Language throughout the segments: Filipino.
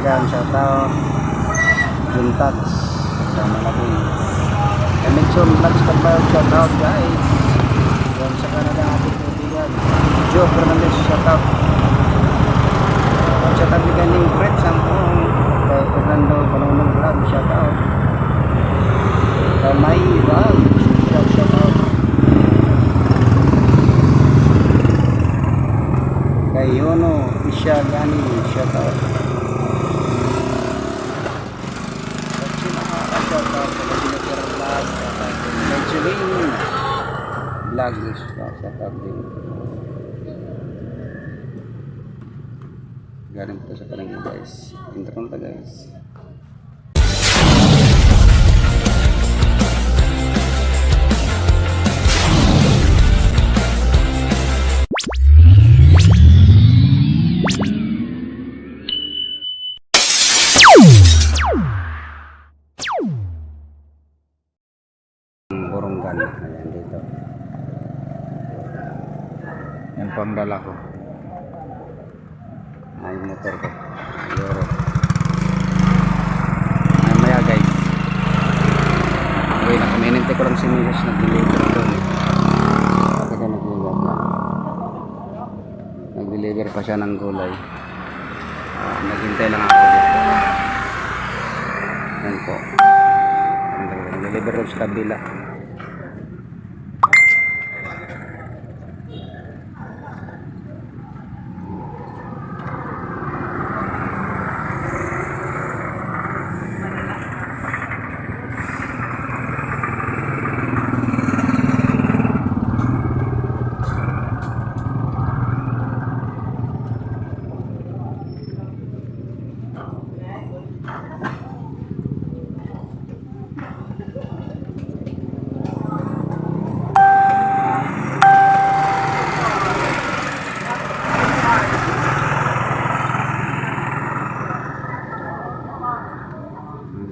dyan, shoutout. Juntats, sama natin. Emerson Vlogs Kalbayog, shoutout guys. Yan sa Canada ating kaibigan. Joe Fernandez, shoutout. Shoutout ni Galing Fred Sampung. Kay Fernando Panunong Vlog, shoutout. Kay May Vlog, shoutout. Kay Yono Isyagani, shoutout. Vlog shoutout din. Galing po sa kanang guys. Intro na guys. Burunggan. Ayan dito. Yan po ang dala ko. Ay motor ko. Euro. Ay maya guys. Okay, nakamininte ko lang si Milos nag-deliver doon. Bakit ka nag-deliver na? Nag-deliver pa siya ng gulay. Naghintay lang ako dito. Yan po. Nag-deliver doon sa kabila.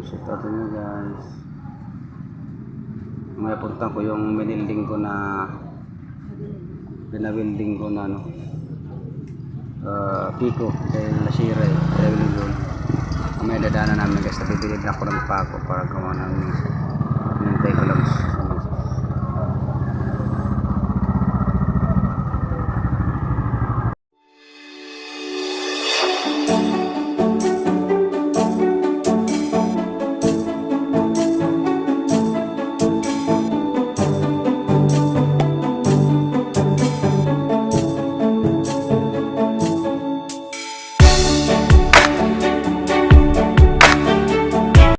Shoutout nyo guys. May punta ko yung binilding ko na binabilding ko na Pico dahil nasira eh. Dahil doon may dadaanan namin guys. Nabibilid na ako ng pako para gawa ng nintay ko lang